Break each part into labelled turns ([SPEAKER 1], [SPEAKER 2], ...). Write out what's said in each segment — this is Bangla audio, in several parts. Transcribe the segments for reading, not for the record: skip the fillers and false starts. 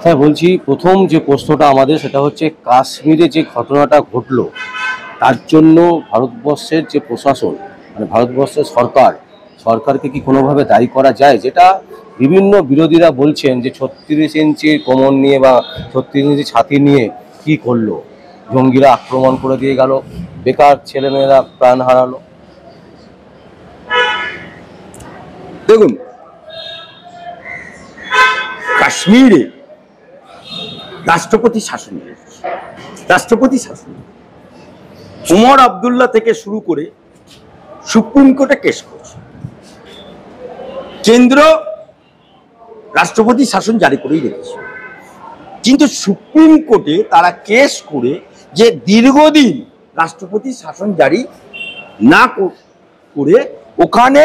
[SPEAKER 1] হ্যাঁ, বলছি প্রথম যে প্রশ্নটা আমাদের সেটা হচ্ছে কাশ্মীরে যে ঘটনাটা ঘটলো তার জন্য ভারতবর্ষের যে প্রশাসন মানে ভারতবর্ষের সরকারকে কি কোনোভাবে দায়ী করা যায়? যেটা বিভিন্ন বিরোধীরা বলছেন যে 36 ইঞ্চির কোমর নিয়ে বা 36 ইঞ্চি ছাতি নিয়ে কি করলো, জঙ্গিরা আক্রমণ করে দিয়ে গেল, বেকার ছেলেমেয়েরা প্রাণ হারালো।
[SPEAKER 2] দেখুন, কাশ্মীরে রাষ্ট্রপতি শাসন উমর আবদুল্লাহ থেকে শুরু করে সুপ্রিম কোর্টে কেস করছে। কেন্দ্র রাষ্ট্রপতি শাসন জারি করেই রেখেছে, কিন্তু সুপ্রিম কোর্টে তারা কেস করে যে দীর্ঘদিন রাষ্ট্রপতি শাসন জারি না করে ওখানে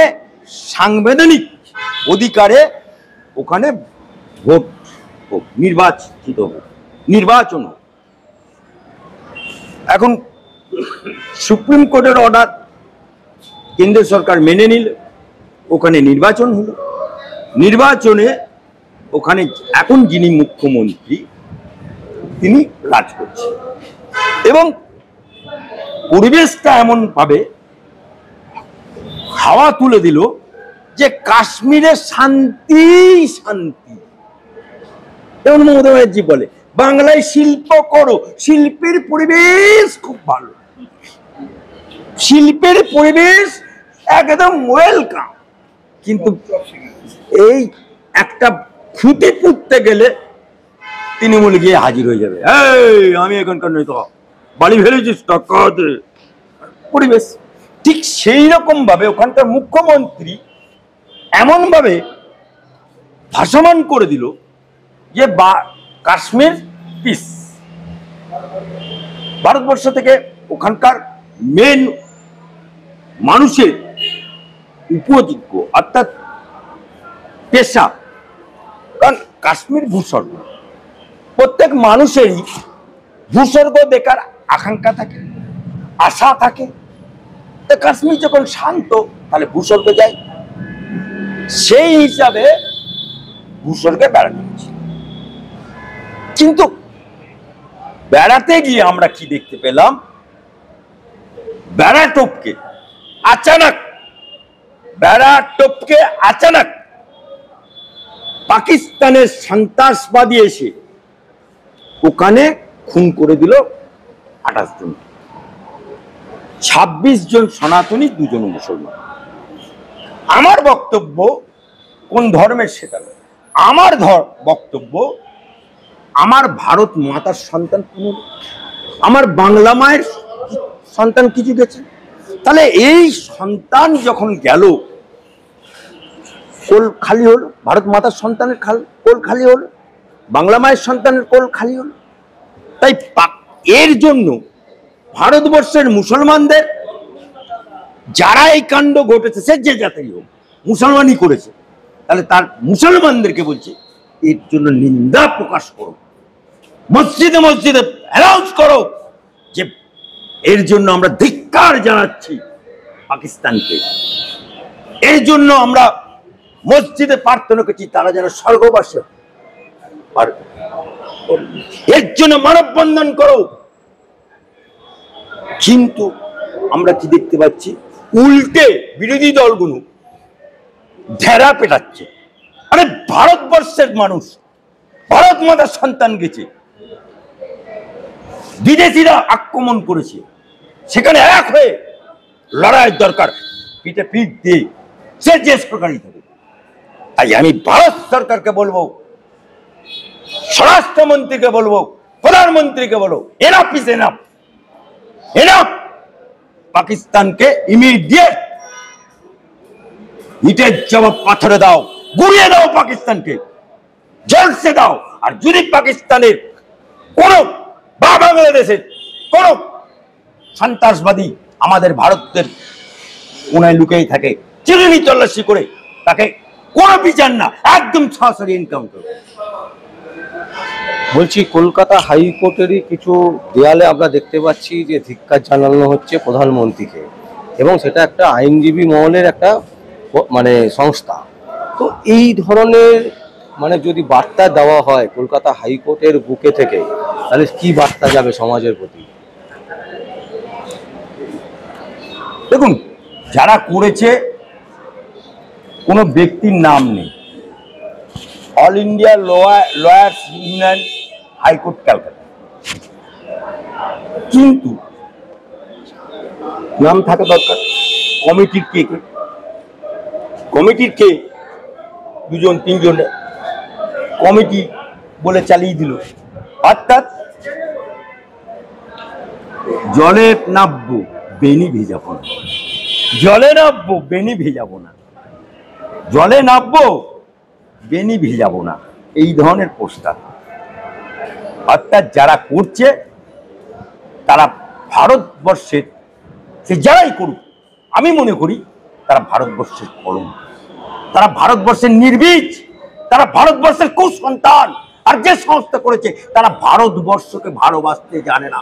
[SPEAKER 2] সাংবিধানিক অধিকারে ওখানে ভোট হোক, নির্বাচন হোক। এখন সুপ্রিম কোর্টের অর্ডার কেন্দ্র সরকার মেনে নিল, ওখানে নির্বাচন হলো। নির্বাচনে ওখানে এখন যিনি মুখ্যমন্ত্রী তিনি রাজ করছেন এবং পরিবেশটা এমন ভাবে হাওয়া তুলে দিল যে কাশ্মীরে শান্তি। যেমন মমতা ব্যানার্জি বলে বাংলায় শিল্প করো, শিল্পের পরিবেশ খুব ভালো, শিল্পের পরিবেশ একদম ওয়েলকাম। কিন্তু এই একটা খুঁটি পুঁততে গেলে তৃণমূল গিয়ে হাজির হয়ে যাবে, এই আমি এখানকার নয় তো বাড়ি ফেলেছিস টাকা দে। পরিবেশ ঠিক সেই রকম ভাবে ওখানকার মুখ্যমন্ত্রী এমন ভাবে ভাসমান করে দিল যে কাশ্মীর পিস। ভারতবর্ষ থেকে ওখানকার মেন মানুষের উপযোগ্য অর্থাৎ পেশা, কারণ কাশ্মীর ভূস্বর্গ, প্রত্যেক মানুষেরই ভূস্বর্গ দেখার আকাঙ্ক্ষা থাকে, আশা থাকে। তো কাশ্মীর যখন শান্ত তাহলে ভূস্বর্গে যায়, সেই হিসাবে ভূস্বর্গে বেড়াতে গেছি। কিন্তু বেড়াতে গিয়ে আমরা কি দেখতে পেলাম, বেড়া টপকে আচানক পাকিস্তানের সন্ত্রাসবাদী এসে ওখানে খুন করে দিল 28 জন, 26 জন সনাতনী, 2 জন মুসলমান। আমার বক্তব্য কোন ধর্মের সেটা নয়, আমার বক্তব্য আমার ভারত মাতার সন্তান, আমার বাংলা মায়ের সন্তান কিছু গেছে। তাহলে এই সন্তান যখন গেল, কোল খালি হলো, ভারত মাতার সন্তানের কোল খালি হলো, বাংলা মায়ের সন্তানের কোল খালি হলো। তাই এর জন্য ভারতবর্ষের মুসলমানদের যারা এই কাণ্ড ঘটেছে, সে যে জাতি হোক, মুসলমানই করেছে, তাহলে তার মুসলমানদেরকে বলছে এর জন্য নিন্দা প্রকাশ করো, মসজিদে অ্যানাউন্স করো যে এর জন্য আমরা ধিক্কার জানাচ্ছি পাকিস্তানকে। এর জন্য আমরা মসজিদে প্রার্থনা করছি তারা যেন স্বর্গবাসী, আর এর জন্য মানববন্ধন করো। কিন্তু আমরা কি দেখতে পাচ্ছি, উল্টে বিরোধী দলগুলো ঢেরা পেটাচ্ছে। আরে ভারতবর্ষের মানুষ, ভারত মাতার সন্তান গেছে, বিদেশিরা আক্রমণ করেছে, সেখানে এক হয়ে লড়াইয়ের দরকার, পিঠে পিঠ দিয়ে সে যে সরকারই থাকে। তাই আমি ভারত সরকারকে বলবো, স্বরাষ্ট্রমন্ত্রীকে বলবো, প্রধানমন্ত্রীকে বলবো, এনাফ ইজ এনাফ, এনাফ। পাকিস্তানকে ইমিডিয়েট ইটের জবাব পাথরে দাও, গুড়িয়ে দাও পাকিস্তানকে, জলসে দাও। আর যদি পাকিস্তানের কোন বা বাংলাদেশের কোন সন্ত্রাসবাদী আমাদের ভারতের কোনায় লুকিয়ে থাকে, চিরুনি তল্লাশি করে তাকে কোনো বিচার না, একদম সরাসরি এনকাউন্টার।
[SPEAKER 1] বলছি কলকাতা হাইকোর্টেরই কিছু দেয়ালে আমরা দেখতে পাচ্ছি যে ধিক্কার জানানো হচ্ছে প্রধানমন্ত্রীকে, এবং সেটা একটা আইনজীবী মহলের একটা মানে সংস্থা। তো এই ধরনের মানে যদি বার্তা দেওয়া হয় কলকাতা হাইকোর্টের বুকে থেকে, তাহলে কি বার্তা যাবে সমাজের প্রতি?
[SPEAKER 2] দেখুন, যারা করেছে কোনো ব্যক্তির নাম নেই, all India lawyers union, high court Calcutta, কিন্তু নাম থাকা দরকার। কমিটির কে কে, কমিটির কে দুজন তিনজন কমিটি বলে চালিয়ে দিল। অর্থাৎ জলে নামবো বেনি ভেজাবো না, জলে নামবো বেনি ভেজাবো না, জলে নামবো বেনি ভেজাবো না, এই ধরনের প্রস্তাব। অর্থাৎ যারা করছে তারা ভারতবর্ষের, সে যারাই করুক, আমি মনে করি তারা ভারতবর্ষের কলম, তারা ভারতবর্ষের নির্বীজ, তারা ভারতবর্ষের কুসন্তান। আর যে সংস্থা করেছে তারা ভারতবর্ষকে ভালোবাসতে জানে না।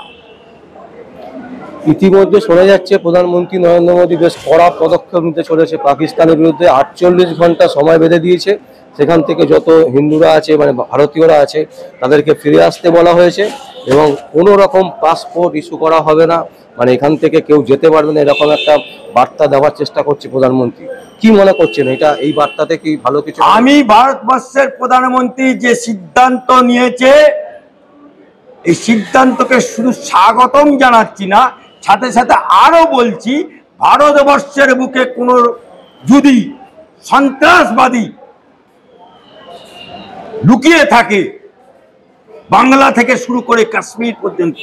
[SPEAKER 1] ইতিমধ্যে শোনা যাচ্ছে প্রধানমন্ত্রী নরেন্দ্র মোদী বেশ কড়া পদক্ষেপ নিতে চলেছে পাকিস্তানের বিরুদ্ধে। 48 ঘন্টা সময় বেঁধে দিয়েছে, সেখান থেকে যত হিন্দুরা আছে মানে ভারতীয়রা আছে তাদেরকে ফিরে আসতে বলা হয়েছে, এবং কোনো রকম পাসপোর্ট ইস্যু করা হবে না, মানে এখান থেকে কেউ যেতে পারবে না, এরকম একটা বার্তা দেওয়ার চেষ্টা করছে প্রধানমন্ত্রী। কি মনে করছেন এটা, এই বার্তাতে কি ভালো কিছু?
[SPEAKER 2] আমি ভারতবর্ষের প্রধানমন্ত্রী যে সিদ্ধান্ত নিয়েছে, এই সিদ্ধান্তকে শুধু স্বাগতম জানাচ্ছি না, সাথে সাথে আরো বলছি, ভারতবর্ষের বুকে কোনো যদি সন্ত্রাসবাদী লুকিয়ে থাকে, বাংলা থেকে শুরু করে কাশ্মীর পর্যন্ত,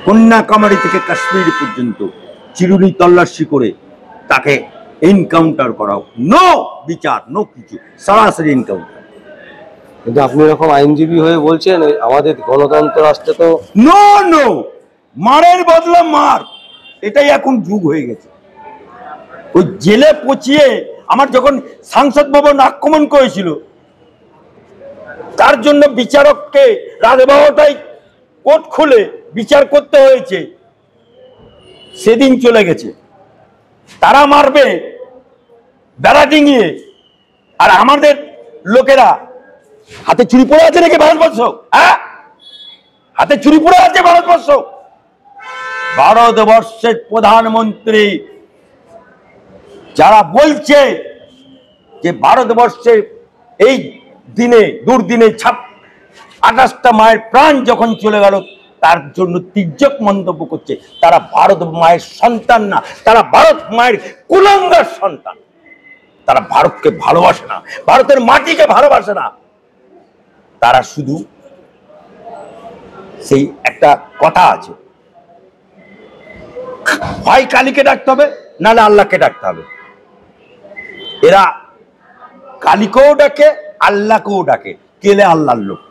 [SPEAKER 2] কন্যাকুমারী থেকে কাশ্মীর পর্যন্ত চিরুনি তল্লাশি করে তাকে এনকাউন্টার করা হোক। নো বিচার, নো কিছু, সরাসরি এনকাউন্টার।
[SPEAKER 1] কিন্তু আপনি এরকম আইনজীবী হয়ে বলছেন আমাদের গণতন্ত্র রাষ্ট্রে তো
[SPEAKER 2] নো নো, মারের বদলা মার, এটাই এখন যুগ হয়ে গেছে। ওই জেলে পচিয়ে, আমার যখন সংসদ ভবন আক্রমণ করেছিল তার জন্য বিচারককে রাত 12টায় কোর্ট খুলে বিচার করতে হয়েছে, সেদিন চলে গেছে। তারা মারবে বেড়া ডিঙিয়ে, আর আমাদের লোকেরা হাতে চুরি পড়ে আছে নাকি ভারতবর্ষ? হ্যাঁ, হাতে চুরি পড়ে আছে ভারতবর্ষ। ভারতবর্ষের প্রধানমন্ত্রী যারা বলছে যে ভারতবর্ষে এই দিনে দুর্দিনে 28টা মায়ের প্রাণ যখন চলে গেল, তার জন্য তির্যক মন্তব্য করছে। তারা ভারত মায়ের সন্তান না, তারা ভারত মায়ের কুলাঙ্গার সন্তান। তারা ভারতকে ভালোবাসে না, ভারতের মাটিকে ভালোবাসে না। তারা শুধু সেই একটা কথা আছে, হয় কালীকে ডাকতে হবে নাহলে আল্লাহকে ডাকতে হবে। এরা কালীকেও ডাকে, আল্লাহকেও ডাকে, কেলে আল্লাহর লোক।